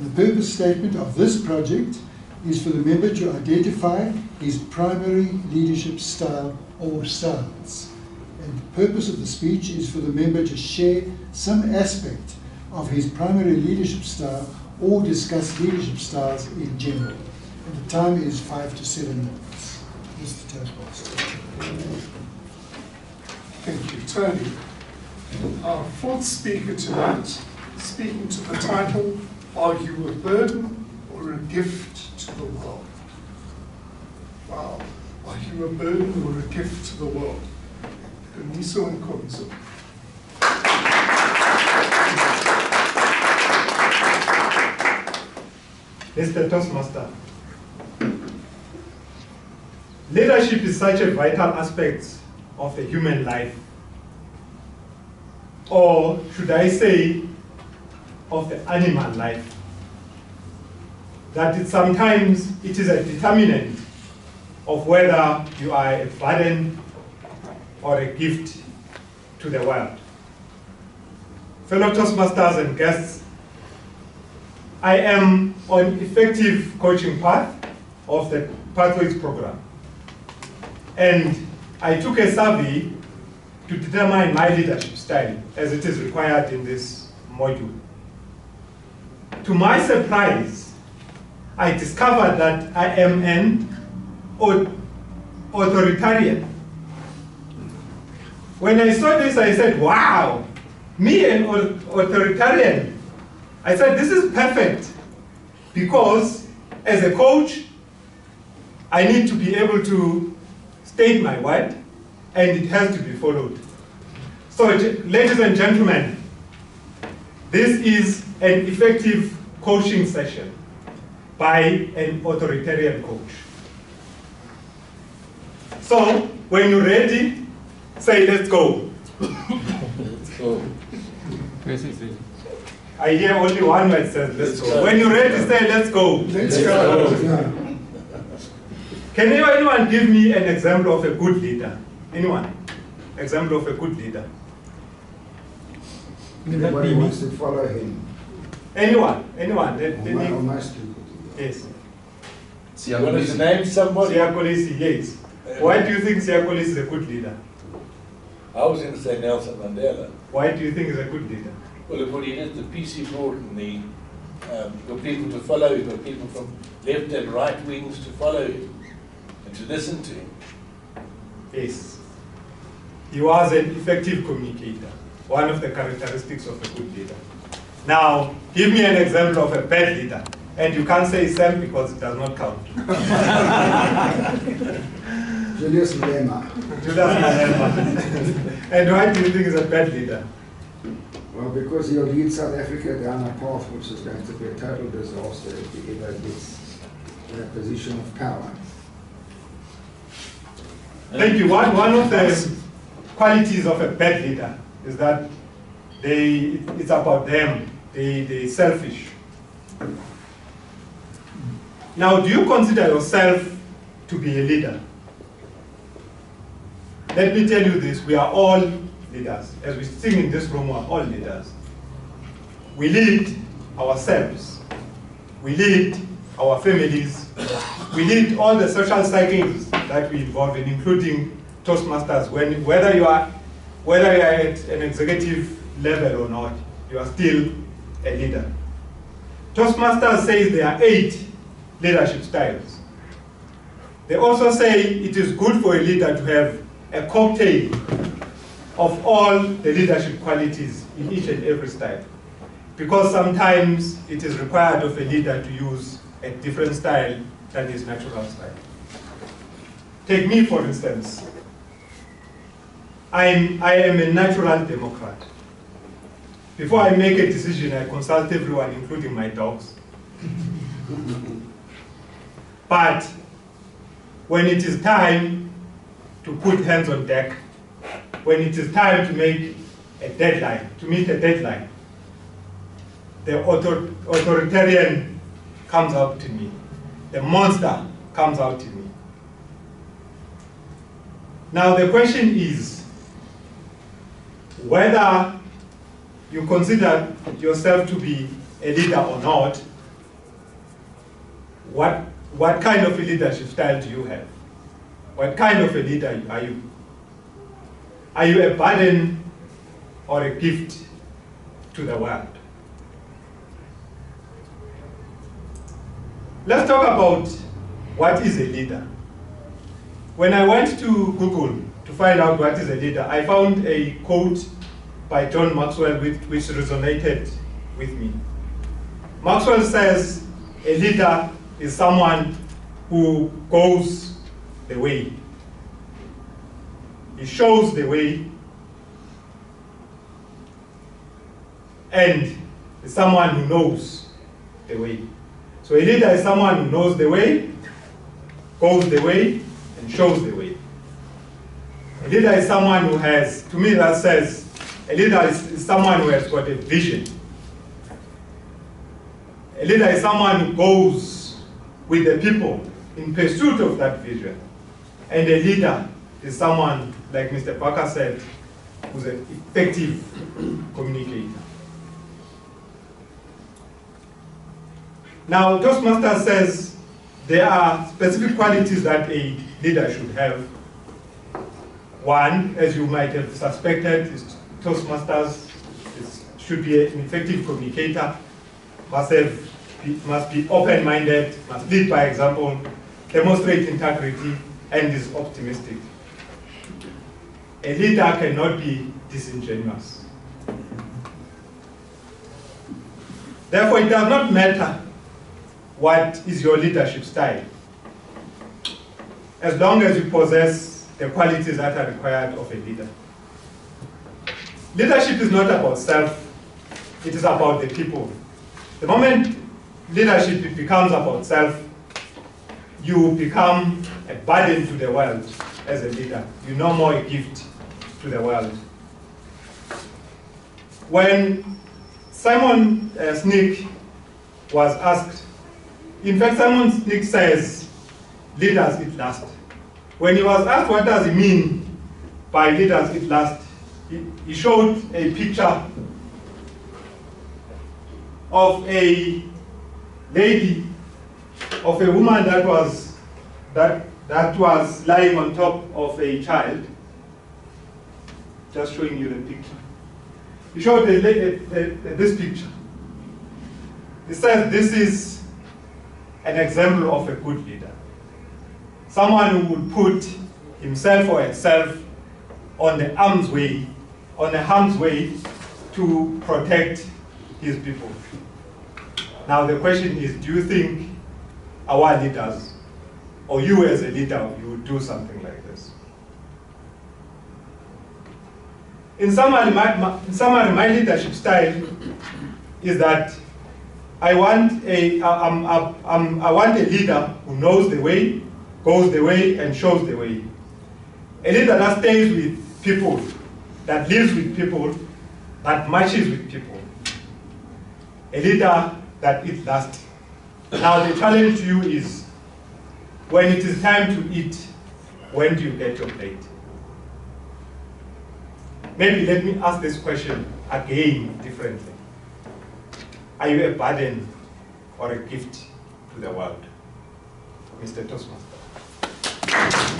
The purpose statement of this project is for the member to identify his primary leadership style or styles. And the purpose of the speech is for the member to share some aspect of his primary leadership style or discuss leadership styles in general. And the time is 5 to 7 minutes. Mr. Toastmaster. Thank you, Tony. Our fourth speaker tonight, speaking to the title, Are You a Burden or a Gift to the World? Wow, are you a burden or a gift to the world? Ndumiso Nkonzo. Mr. Toastmaster, leadership is such a vital aspect of the human life, or should I say, of the animal life, that sometimes it is a determinant of whether you are a burden or a gift to the world. Fellow Toastmasters and guests, I am on effective coaching path of the Pathways program. And I took a survey to determine my leadership style as it is required in this module. To my surprise, I discovered that I am an authoritarian. When I saw this, I said, wow, me an authoritarian. I said, this is perfect, because as a coach, I need to be able to state my word, and it has to be followed. So, ladies and gentlemen, this is an effective coaching session by an authoritarian coach. So, when you're ready, say, let's go. Let's go. I hear only one word says, let's go. When you're ready, say, let's go. Let's go. Can anyone give me an example of a good leader? Anyone? Example of a good leader? Everybody wants to follow him. Anyone? Anyone? Yes. You want to name somebody? Siyakolisi, yes. Why do you think Siyakolisi is a good leader? I was going to say Nelson Mandela. Why do you think he's a good leader? Well, look what he did, the peace he brought, and you've got people to follow, you've got people from left and right wings to follow him and to listen to him. Yes. He was an effective communicator, one of the characteristics of a good leader. Now, give me an example of a bad leader. And you can't say Sam because it does not count. Julius Malema. Julius Malema. And why do you think he's a bad leader? Well, because he'll lead South Africa down a path which is going to be a total disaster if he ever gets in a position of power. Thank you. One of the qualities of a bad leader is that it's about them. They're selfish. Now, do you consider yourself to be a leader? Let me tell you this, we are all leaders. As we sing in this room, we are all leaders. We lead ourselves. We lead our families. We lead all the social cycles that we involve in, including Toastmasters. Whether you are at an executive level or not, you are still a leader. Toastmasters says there are 8 leadership styles. They also say it is good for a leader to have a cocktail of all the leadership qualities in each and every style. Because sometimes it is required of a leader to use a different style than his natural style. Take me, for instance. I am a natural democrat. Before I make a decision, I consult everyone, including my dogs. But when it is time to put hands on deck, when it is time to make a deadline, to meet a deadline, the authoritarian comes out to me. The monster comes out to me. Now the question is whether you consider yourself to be a leader or not, what kind of a leadership style do you have? What kind of a leader are you? Are you a burden or a gift to the world? Let's talk about what is a leader. When I went to Google to find out what is a leader, I found a quote by John Maxwell which resonated with me. Maxwell says a leader is someone who goes the way. He shows the way, and is someone who knows the way. So a leader is someone who knows the way, goes the way, and shows the way. A leader is someone who has, to me that says, a leader is someone who has got a vision. A leader is someone who goes with the people in pursuit of that vision. And a leader is someone, like Mr. Parker said, who's an effective communicator. Now, Toastmaster says there are specific qualities that a leader should have. One, as you might have suspected, is Toastmasters should be an effective communicator, must be open-minded, must lead by example, demonstrate integrity, and is optimistic. A leader cannot be disingenuous. Therefore, it does not matter what is your leadership style, as long as you possess the qualities that are required of a leader. Leadership is not about self, it is about the people. The moment leadership becomes about self, you become a burden to the world as a leader. You're no more a gift to the world. When Simon Sinek was asked, in fact, Simon Sinek says, leaders eat last. When he was asked what does he mean by leaders eat last, he showed a picture of a lady, of a woman that was lying on top of a child. Just showing you the picture. He showed this picture. He says this is an example of a good leader. Someone who would put himself or herself on the harm's way to protect his people. Now the question is, do you think our leaders, or you as a leader, you would do something like this? In summary, my leadership style is that I want a leader who knows the way, goes the way, and shows the way. A leader that stays with people, that lives with people, that matches with people. A leader that eats last. Now the challenge to you is, when it is time to eat, when do you get your plate? Maybe let me ask this question again differently. Are you a burden or a gift to the world? Mr. Toastmaster.